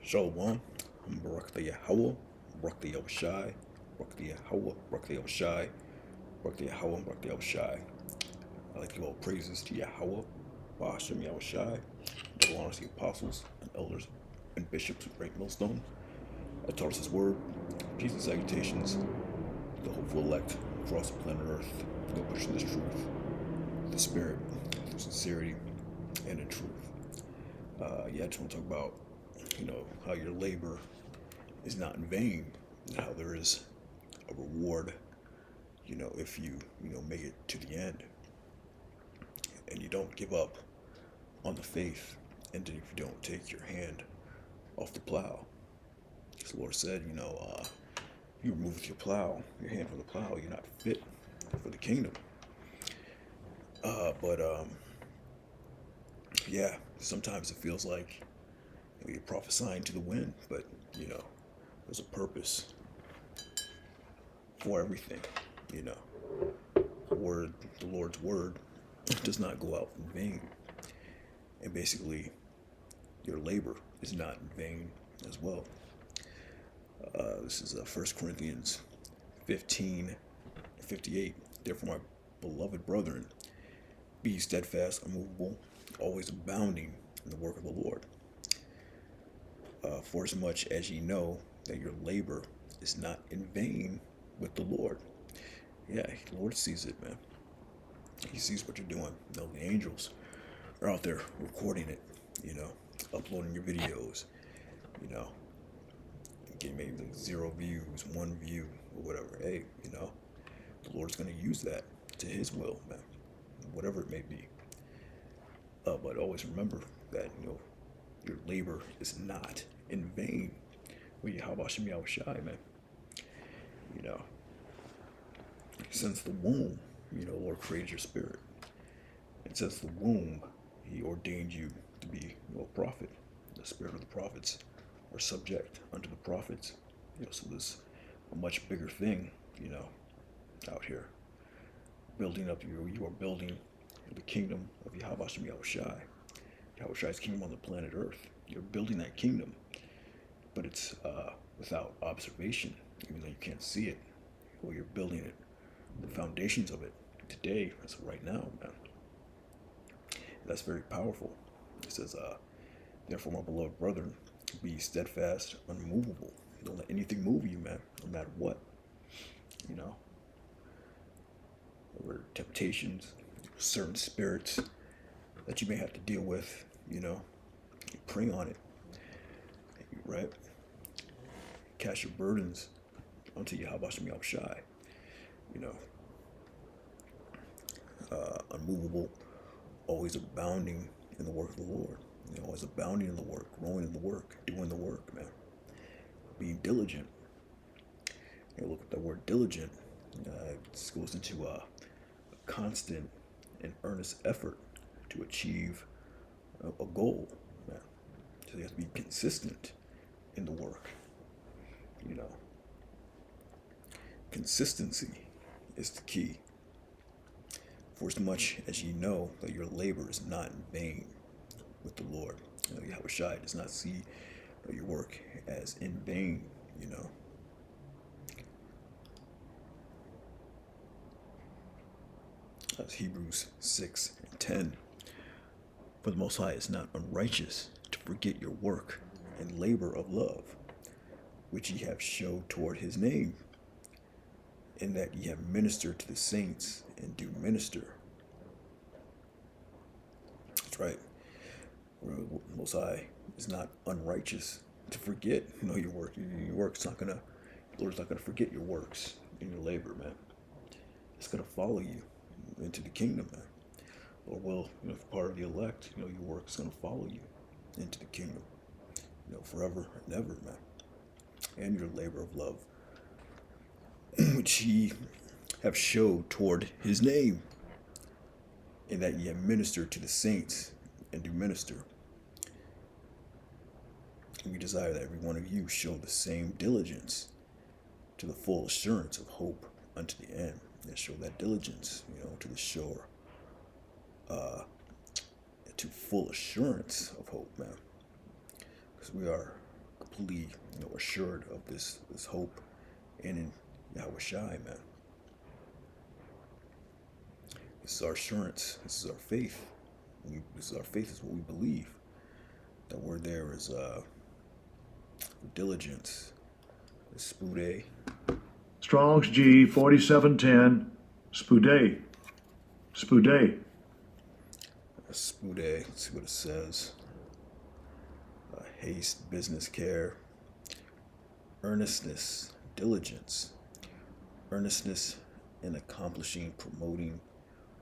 Shalom, Barak the Yahweh, Barak the Yahushai, Barak the Yahweh, Barak the Yahushai, Barak the Yahweh, Barak the Yahushai. I like to give all praises to Yahweh, Bahashem Yahushai, double honors to the apostles and elders and bishops of Great Millstone that taught us his word, peace and salutations, the hopeful elect across the planet Earth, go pushing this truth, the spirit, through sincerity, and in truth. I just want to talk about, how your labor is not in vain, and how there is a reward, if you, make it to the end, and you don't give up on the faith, and if you don't take your hand off the plow. As the Lord said, you remove your plow, your hand from the plow, you're not fit for the kingdom. But sometimes it feels like you're prophesying to the wind, but there's a purpose for everything. The Lord's word does not go out in vain, and basically, your labor is not in vain as well. This is 1 Corinthians 15:58. Therefore, my beloved brethren, be steadfast, unmovable, always abounding in the work of the Lord. For as much as ye know that your labor is not in vain with the Lord. Yeah, the Lord sees it, man. He sees what you're doing. The angels are out there recording it, uploading your videos, getting maybe like 0 views, 1 view, or whatever. Hey, the Lord's going to use that to his will, man, whatever it may be. But always remember that, your labor is not in vain. Well, how about Shem Yahushai, man? Since the womb, the Lord created your spirit. And since the womb, he ordained you to be a prophet. The spirit of the prophets are subject unto the prophets. So there's a much bigger thing, out here. Building up, you are building the kingdom of Yahweh Shem Yahushai. Yahweh's kingdom on the planet Earth. You're building that kingdom, but it's without observation, even though you can't see it. Well, you're building it, the foundations of it today, as of right now, man. That's very powerful. It says, therefore, my beloved brethren, be steadfast, unmovable. Don't let anything move you, man, no matter what. Over temptations, certain spirits that you may have to deal with, you prey on it, right? Cast your burdens onto Yahweh Shem Yahushai, unmovable, always abounding in the work of the Lord, always abounding in the work, growing in the work, doing the work, man, being diligent. Look at the word diligent. This goes into a constant and earnest effort to achieve a goal, man. So you have to be consistent in the work. Consistency is the key. For as much as ye know that your labor is not in vain with the Lord. Yahushua does not see your work as in vain, That's Hebrews 6:10. For the Most High is not unrighteous to forget your work and labor of love, which ye have showed toward his name, in that ye have ministered to the saints and do minister. That's right. The Most High is not unrighteous to forget, your work. Your work's not gonna, the Lord's not gonna forget your works and your labor, man. It's gonna follow you into the kingdom, man. Or will, if part of the elect, your work is gonna follow you into the kingdom, forever and ever, man. And your labor of love, which ye have showed toward his name, in that ye have ministered to the saints and do minister. And we desire that every one of you show the same diligence to the full assurance of hope unto the end. And show that diligence, to the shore, to full assurance of hope, man. Because we are completely, assured of this hope in Yahweh Shai, man. This is our assurance. This is our faith. This is our faith. Is what we believe. The word there is diligence. Spude. Strong's G 4710. Spude. Spude. Spude. Let's see what it says. Haste, business, care. Earnestness, diligence. Earnestness in accomplishing, promoting,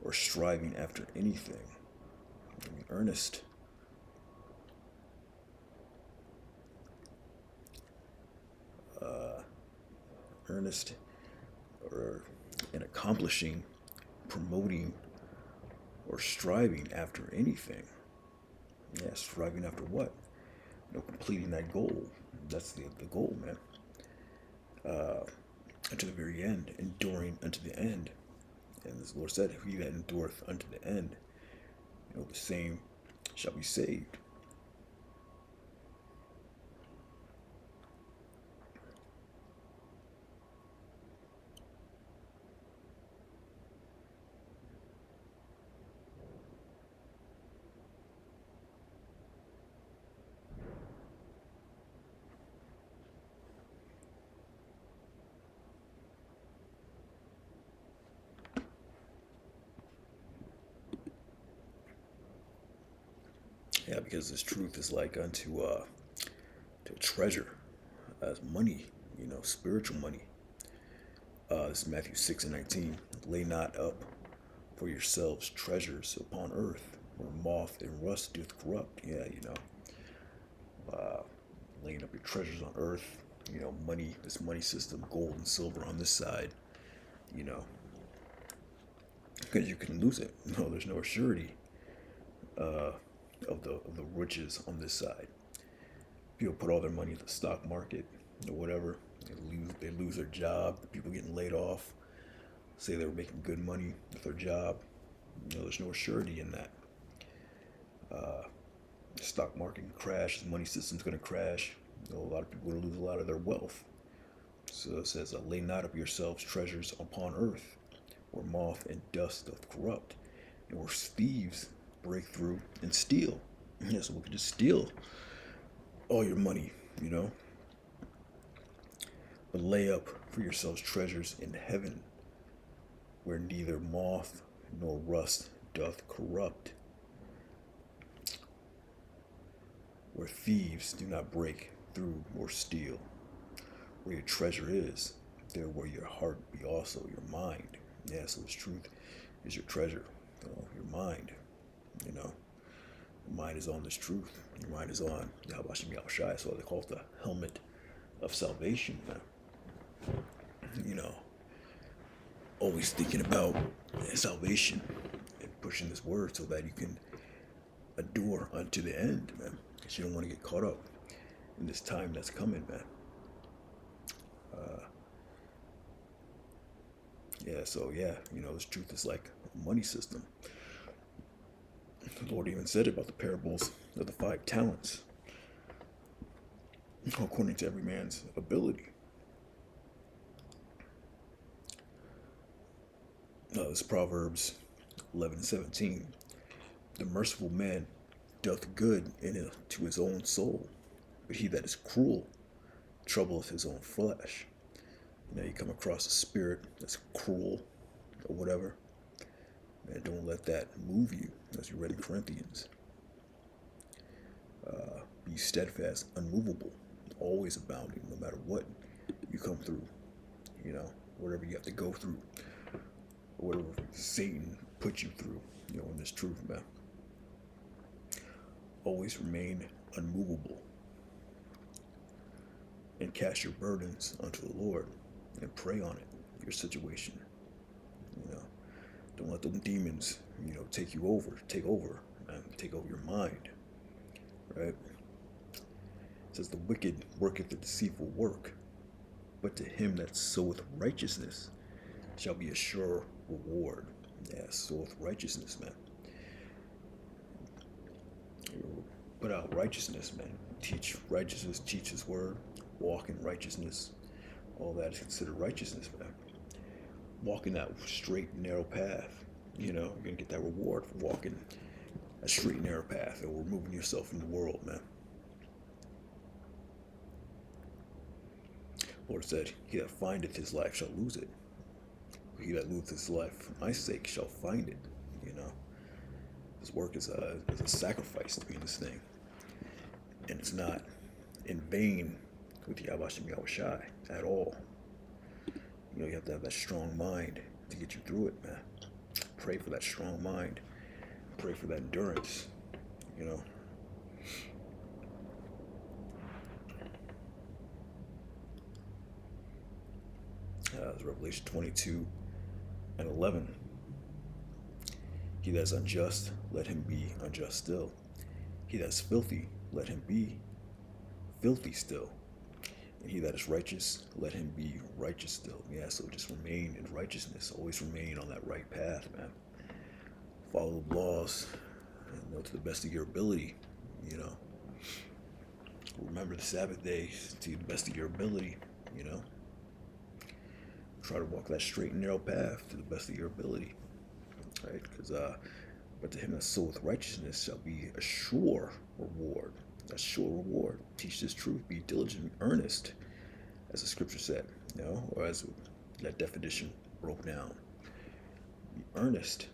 or striving after anything. I mean, earnest. Earnest or in accomplishing, promoting, or striving after anything. Yeah, striving after what? Completing that goal. That's the goal, man. Unto the very end, enduring unto the end. And as the Lord said, he that endureth unto the end, the same shall be saved. Yeah, because this truth is like unto to treasure as money, spiritual money. This is Matthew 6:19. Lay not up for yourselves treasures upon earth, where moth and rust doth corrupt. Yeah, laying up your treasures on earth. Money, this money system, gold and silver on this side. Because you can lose it. No, there's no surety of the riches on this side. People put all their money in the stock market or whatever. They lose their job. People getting laid off. Say they were making good money with their job. There's no surety in that. The stock market can crash. The money system's going to crash. A lot of people are going to lose a lot of their wealth. So it says, lay not up yourselves treasures upon earth, where moth and dust doth corrupt, and where thieves break through and steal. Yeah, so we could just steal all your money, But lay up for yourselves treasures in heaven, where neither moth nor rust doth corrupt, where thieves do not break through or steal. Where your treasure is, there will your heart be also, your mind. Yeah, so its truth is your treasure, your mind. Your mind is on this truth. Your mind is on Yahweh Shai. So they call it the helmet of salvation. Always thinking about salvation and pushing this word so that you can endure unto the end, man. Because you don't want to get caught up in this time that's coming, man. This truth is like a money system. The Lord even said about the parables of the 5 talents, according to every man's ability. This is Proverbs 11:17. The merciful man doth good to his own soul, but he that is cruel troubleth his own flesh. You come across a spirit that's cruel or whatever, man, don't let that move you, as you read in Corinthians. Be steadfast, unmovable, always abounding, no matter what you come through, whatever you have to go through, or whatever Satan put you through, in this truth, man. Always remain unmovable and cast your burdens unto the Lord and pray on it, your situation. Don't let them demons, take over, and take over your mind, right? It says the wicked worketh a deceitful work, but to him that soweth righteousness shall be a sure reward. Yeah, soweth righteousness, man. You put out righteousness, man. teach righteousness, teach his word, walk in righteousness. All that is considered righteousness, man. Walking that straight and narrow path. You're gonna get that reward for walking a straight and narrow path and removing yourself from the world, man. Lord said, he that findeth his life shall lose it. He that loseth his life for my sake shall find it. His work is a sacrifice to be in this thing. And it's not in vain with Yahweh Shai at all. You have to have that strong mind to get you through it, man. Pray for that strong mind. Pray for that endurance, It's Revelation 22:11. He that is unjust, let him be unjust still. He that is filthy, let him be filthy still. And he that is righteous, let him be righteous still. Yeah, so just remain in righteousness. Always remain on that right path, man. Follow the laws, to the best of your ability, Remember the Sabbath day to the best of your ability, Try to walk that straight and narrow path to the best of your ability, right? But to him that soweth righteousness shall be a sure reward. A sure reward. Teach this truth, be diligent, earnest, as the scripture said, or as that definition broke down. Be earnest,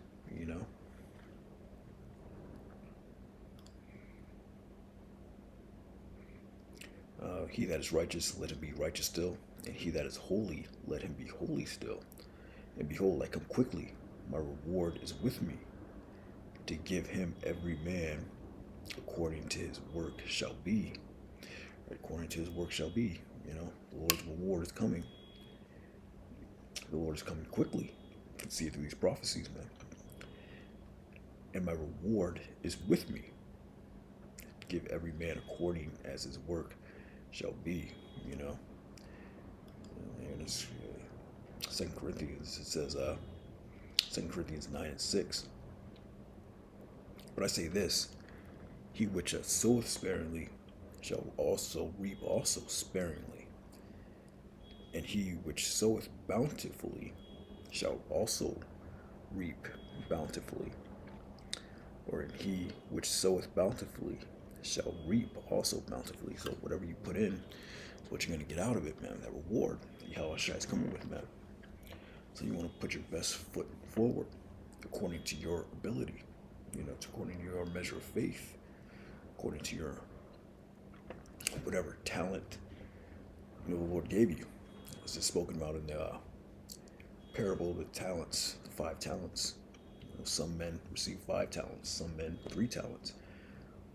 He that is righteous, let him be righteous still. And he that is holy, let him be holy still. And behold, I come quickly. My reward is with me, to give him every man according to his work shall be. According to his work shall be. The Lord's reward is coming. The Lord is coming quickly. You can see it through these prophecies, man. And my reward is with me, to give every man according as his work shall be, And it's 2 Corinthians, it says, 2 Corinthians 9:6. But I say this, he which soweth sparingly shall also reap also sparingly. And he which soweth bountifully shall also reap bountifully. Or and he which soweth bountifully shall reap also bountifully. So whatever you put in is what you're going to get out of it, man. That reward that Yahweh Shai is coming with, man. So you want to put your best foot forward according to your ability, according to your measure of faith, according to your whatever talent the Lord gave you. This is spoken about in the parable of the talents, the 5 talents. Some men receive 5 talents, some men 3 talents,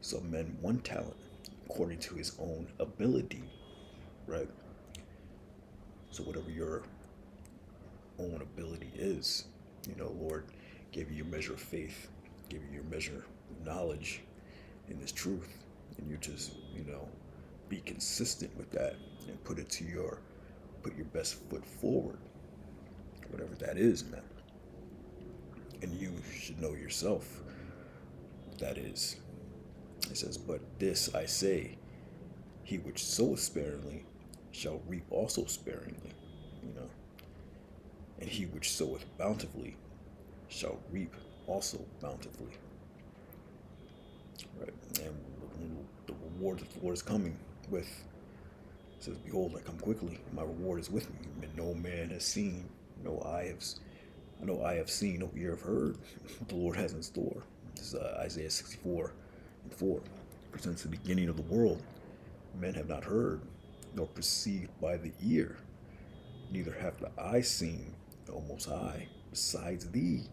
some men 1 talent, according to his own ability, right? So whatever your own ability is, Lord gave you your measure of faith, gave you your measure of knowledge in this truth, and you just, be consistent with that and put your best foot forward, whatever that is, man. And you should know yourself what that is. It says, but this I say, he which soweth sparingly shall reap also sparingly, and he which soweth bountifully shall reap also bountifully. Right? And the reward that the Lord is coming with, it says, behold, I come quickly, my reward is with me, and no man has seen, no eye have seen, no ear have heard what the Lord has in store. This is Isaiah 64:4. Presents the beginning of the world. Men have not heard, nor perceived by the ear, neither have the eye seen, O Most High, besides thee,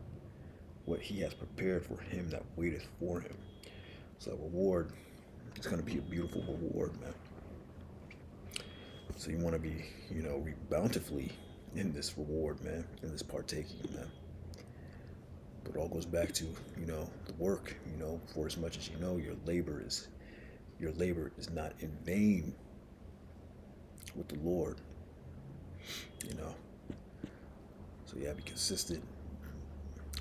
what he has prepared for him that waiteth for him. So reward, it's going to be a beautiful reward, man. So you want to be, reap bountifully in this reward, man, in this partaking, man. But it all goes back to, the work, for as much as your labor is not in vain with the Lord, So yeah, be consistent.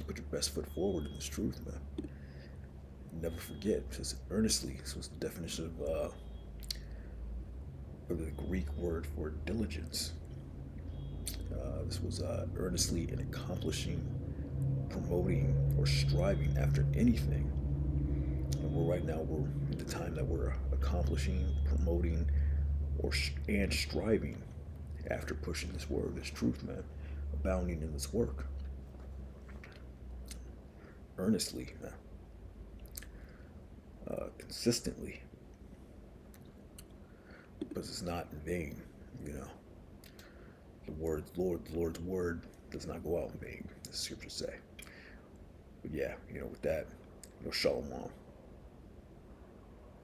Put your best foot forward in this truth, man. Never forget, just earnestly. This was the definition of or the Greek word for diligence. This was earnestly in accomplishing, promoting, or striving after anything. And right now we're at the time that we're accomplishing, promoting, and striving after pushing this word, this truth, man, abounding in this work, earnestly, man, consistently, because it's not in vain, you know. The Lord's word does not go out in vain, the scriptures say. But yeah, with that, shalom.